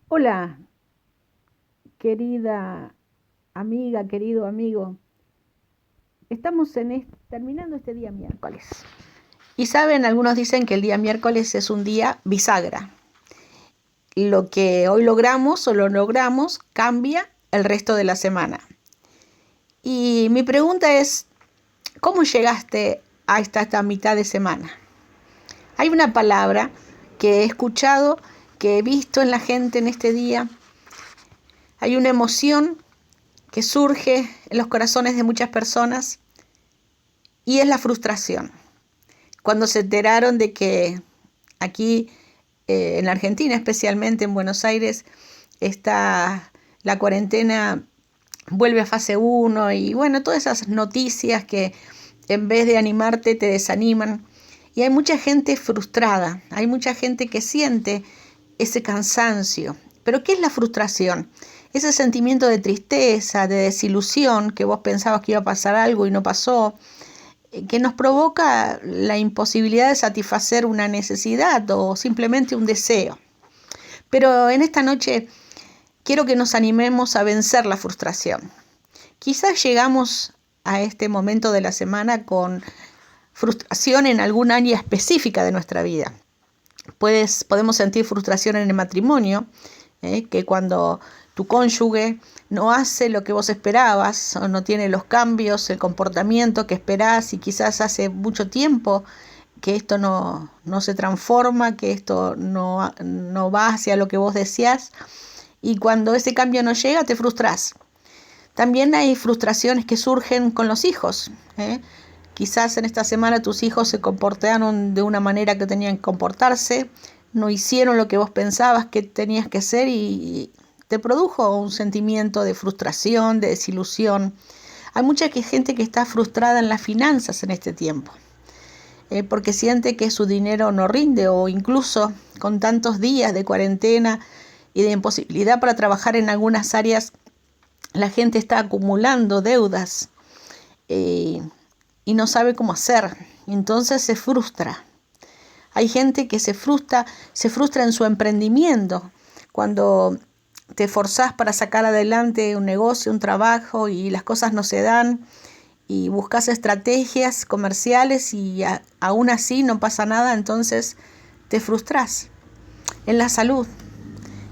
Hola, querida amiga, querido amigo. Estamos terminando este día miércoles. Y saben, algunos dicen que el día miércoles es un día bisagra. Lo que hoy logramos o lo logramos cambia el resto de la semana. Y mi pregunta es, ¿cómo llegaste a esta mitad de semana? Hay una palabra que he escuchado, que he visto en la gente en este día. Hay una emoción que surge en los corazones de muchas personas y es la frustración. Cuando se enteraron de que aquí en Argentina, especialmente en Buenos Aires, está la cuarentena, vuelve a fase 1 y bueno, todas esas noticias que en vez de animarte te desaniman. Y hay mucha gente frustrada, hay mucha gente que siente ese cansancio. Pero ¿qué es la frustración? Ese sentimiento de tristeza, de desilusión, que vos pensabas que iba a pasar algo y no pasó, que nos provoca la imposibilidad de satisfacer una necesidad o simplemente un deseo. Pero en esta noche quiero que nos animemos a vencer la frustración. Quizás llegamos a este momento de la semana con frustración en algún área específica de nuestra vida. Podemos sentir frustración en el matrimonio, que cuando tu cónyuge no hace lo que vos esperabas o no tiene los cambios, el comportamiento que esperás y quizás hace mucho tiempo que esto no se transforma, que esto no va hacia lo que vos deseás y cuando ese cambio no llega te frustrás. También hay frustraciones que surgen con los hijos. Quizás en esta semana tus hijos se comportaron de una manera que tenían que comportarse, no hicieron lo que vos pensabas que tenías que hacer y te produjo un sentimiento de frustración, de desilusión. Hay mucha gente que está frustrada en las finanzas en este tiempo, porque siente que su dinero no rinde o incluso con tantos días de cuarentena y de imposibilidad para trabajar en algunas áreas, la gente está acumulando deudas y no sabe cómo hacer. Entonces se frustra. Hay gente que se frustra en su emprendimiento. Cuando te esforzás para sacar adelante un negocio, un trabajo y las cosas no se dan y buscas estrategias comerciales y aún así no pasa nada, entonces te frustras. En la salud,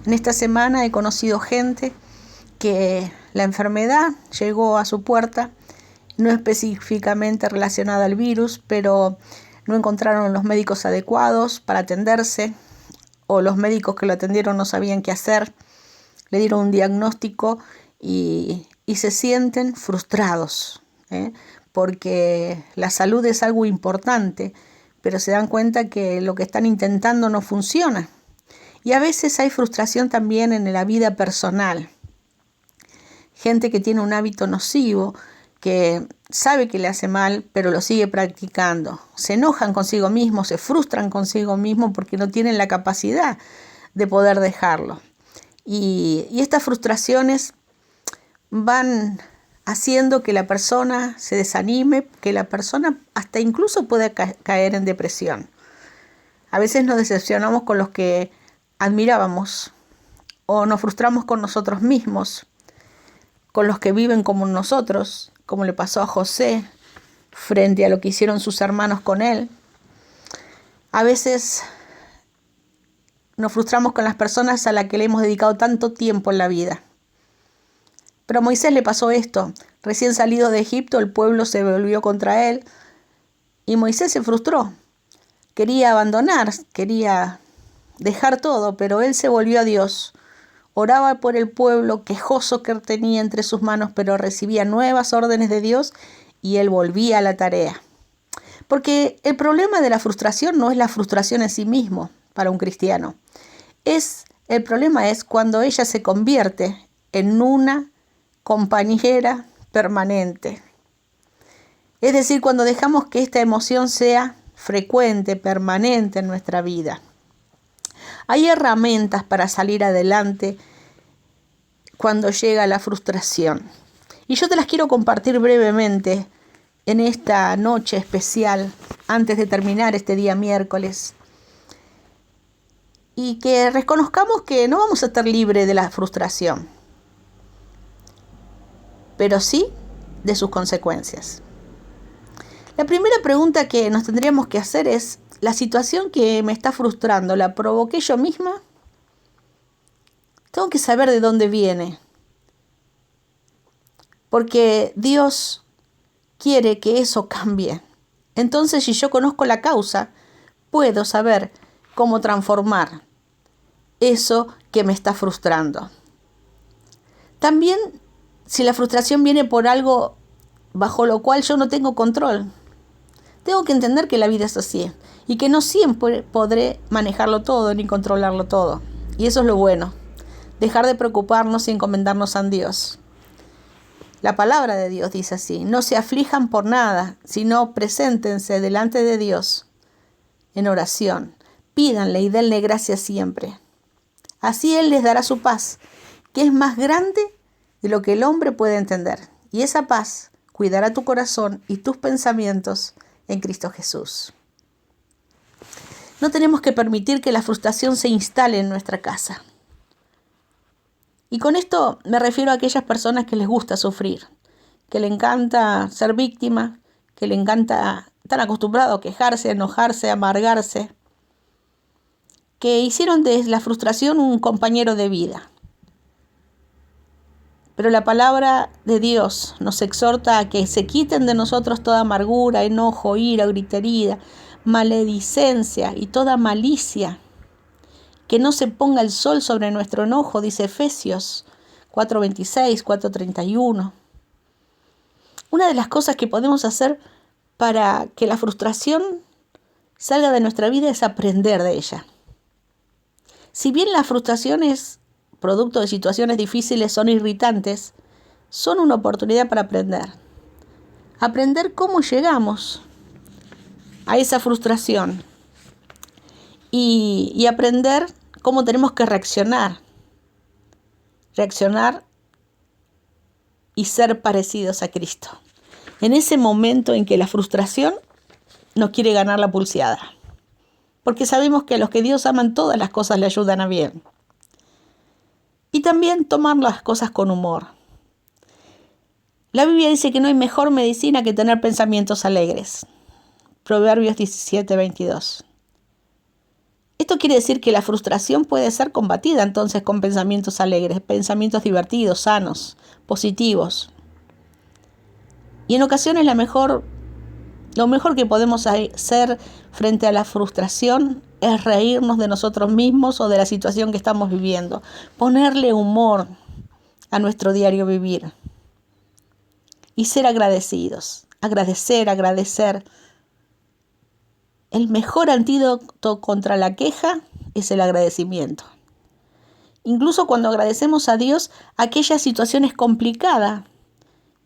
en esta semana he conocido gente que la enfermedad llegó a su puerta, no específicamente relacionada al virus, pero no encontraron los médicos adecuados para atenderse, o los médicos que lo atendieron no sabían qué hacer, le dieron un diagnóstico y se sienten frustrados, porque la salud es algo importante, pero se dan cuenta que lo que están intentando no funciona. Y a veces hay frustración también en la vida personal. Gente que tiene un hábito nocivo, que sabe que le hace mal, pero lo sigue practicando. Se enojan consigo mismos, se frustran consigo mismos porque no tienen la capacidad de poder dejarlo. Y estas frustraciones van haciendo que la persona se desanime, que la persona hasta incluso pueda caer en depresión. A veces nos decepcionamos con los que admirábamos o nos frustramos con nosotros mismos, con los que viven como nosotros, como le pasó a José frente a lo que hicieron sus hermanos con él. A veces nos frustramos con las personas a las que le hemos dedicado tanto tiempo en la vida. Pero a Moisés le pasó esto. Recién salido de Egipto, el pueblo se volvió contra él y Moisés se frustró. Quería abandonar, quería dejar todo, pero él se volvió a Dios. Oraba por el pueblo quejoso que tenía entre sus manos, pero recibía nuevas órdenes de Dios y él volvía a la tarea. Porque el problema de la frustración no es la frustración en sí mismo para un cristiano. El problema es cuando ella se convierte en una compañera permanente. Es decir, cuando dejamos que esta emoción sea frecuente, permanente en nuestra vida. Hay herramientas para salir adelante cuando llega la frustración. Y yo te las quiero compartir brevemente en esta noche especial, antes de terminar este día miércoles. y que reconozcamos que no vamos a estar libres de la frustración, pero sí de sus consecuencias. La primera pregunta que nos tendríamos que hacer es, ¿la situación que me está frustrando la provoqué yo misma? Tengo que saber de dónde viene, porque Dios quiere que eso cambie. Entonces, si yo conozco la causa, puedo saber cómo transformar eso que me está frustrando. También, si la frustración viene por algo bajo lo cual yo no tengo control, tengo que entender que la vida es así y que no siempre podré manejarlo todo ni controlarlo todo. Y eso es lo bueno, dejar de preocuparnos y encomendarnos a Dios. La palabra de Dios dice así: no se aflijan por nada, sino preséntense delante de Dios en oración. Pídanle y denle gracias siempre. Así Él les dará su paz, que es más grande de lo que el hombre puede entender. Y esa paz cuidará tu corazón y tus pensamientos en Cristo Jesús. No tenemos que permitir que la frustración se instale en nuestra casa. Y con esto me refiero a aquellas personas que les gusta sufrir, que les encanta ser víctima, que les encanta, están acostumbrados a quejarse, a enojarse, a amargarse, que hicieron de la frustración un compañero de vida. Pero la palabra de Dios nos exhorta a que se quiten de nosotros toda amargura, enojo, ira, gritería, maledicencia y toda malicia. Que no se ponga el sol sobre nuestro enojo, dice Efesios 4:26, 4:31. Una de las cosas que podemos hacer para que la frustración salga de nuestra vida es aprender de ella. Si bien las frustraciones, producto de situaciones difíciles, son irritantes, son una oportunidad para aprender. Aprender cómo llegamos a esa frustración y aprender cómo tenemos que reaccionar y ser parecidos a Cristo. En ese momento en que la frustración nos quiere ganar la pulseada. Porque sabemos que a los que Dios aman todas las cosas le ayudan a bien. Y también tomar las cosas con humor. La Biblia dice que no hay mejor medicina que tener pensamientos alegres. Proverbios 17:22. Esto quiere decir que la frustración puede ser combatida entonces con pensamientos alegres, pensamientos divertidos, sanos, positivos. Y en ocasiones lo mejor que podemos hacer frente a la frustración es reírnos de nosotros mismos o de la situación que estamos viviendo. Ponerle humor a nuestro diario vivir. Y ser agradecidos. Agradecer. El mejor antídoto contra la queja es el agradecimiento. Incluso cuando agradecemos a Dios aquellas situaciones complicadas,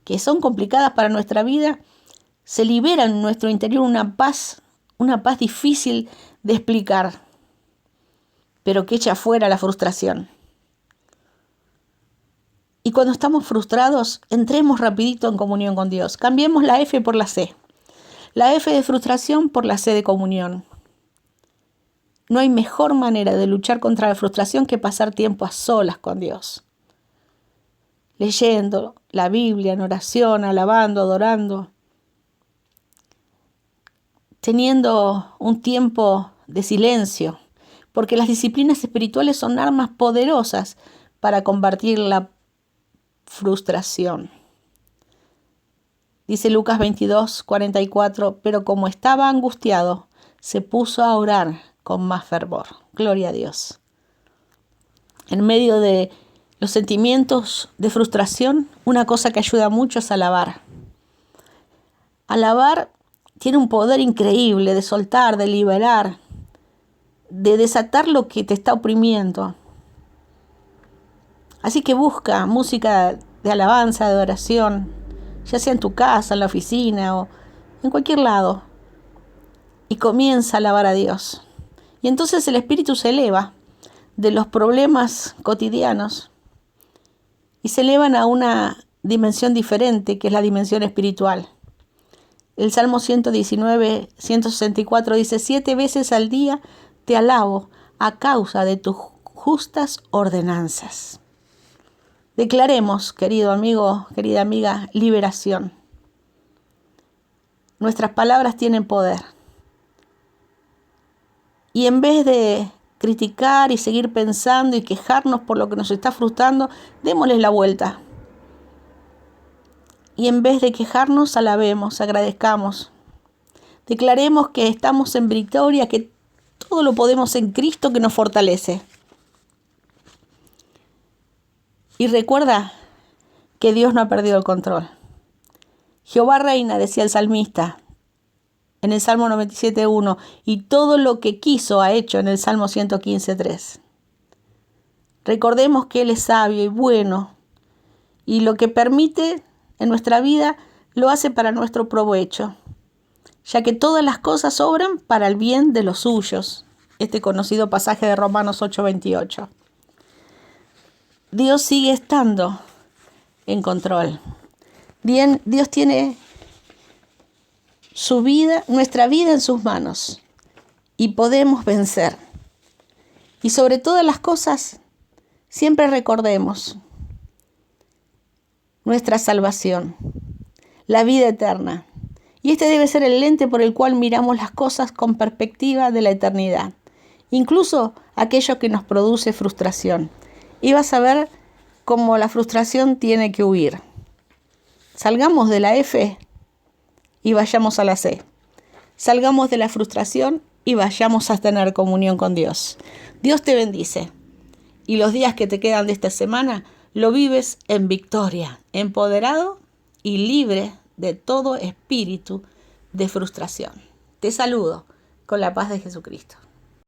que son complicadas para nuestra vida, se libera en nuestro interior una paz difícil de explicar, pero que echa fuera la frustración. Y cuando estamos frustrados, entremos rapidito en comunión con Dios. Cambiemos la F por la C. La F de frustración por la C de comunión. No hay mejor manera de luchar contra la frustración que pasar tiempo a solas con Dios. Leyendo la Biblia en oración, alabando, adorando. Teniendo un tiempo de silencio. Porque las disciplinas espirituales son armas poderosas para combatir la frustración. Dice Lucas 22:44, pero como estaba angustiado, se puso a orar con más fervor. Gloria a Dios. En medio de los sentimientos de frustración, una cosa que ayuda mucho es alabar. Alabar tiene un poder increíble de soltar, de liberar, de desatar lo que te está oprimiendo. Así que busca música de alabanza, de oración, ya sea en tu casa, en la oficina o en cualquier lado. Y comienza a alabar a Dios. Y entonces el espíritu se eleva de los problemas cotidianos y se elevan a una dimensión diferente, que es la dimensión espiritual. El Salmo 119, 164 dice: 7 veces al día te alabo, a causa de tus justas ordenanzas. Declaremos, querido amigo, querida amiga, liberación. Nuestras palabras tienen poder. Y en vez de criticar y seguir pensando y quejarnos por lo que nos está frustrando, démosles la vuelta. Y en vez de quejarnos, alabemos, agradezcamos. Declaremos que estamos en victoria, que todo lo podemos en Cristo que nos fortalece. Y recuerda que Dios no ha perdido el control. Jehová reina, decía el salmista en el Salmo 97.1, y todo lo que quiso ha hecho en el Salmo 115.3. Recordemos que Él es sabio y bueno, y lo que permite en nuestra vida lo hace para nuestro provecho, ya que todas las cosas obran para el bien de los suyos. Este conocido pasaje de Romanos 8.28. Dios sigue estando en control. Bien, Dios tiene su vida, nuestra vida en sus manos y podemos vencer. Y sobre todas las cosas, siempre recordemos nuestra salvación, la vida eterna. Y este debe ser el lente por el cual miramos las cosas con perspectiva de la eternidad, incluso aquello que nos produce frustración. Y vas a ver cómo la frustración tiene que huir. Salgamos de la F y vayamos a la C. Salgamos de la frustración y vayamos a tener comunión con Dios. Dios te bendice. Y los días que te quedan de esta semana lo vives en victoria, empoderado y libre de todo espíritu de frustración. Te saludo con la paz de Jesucristo.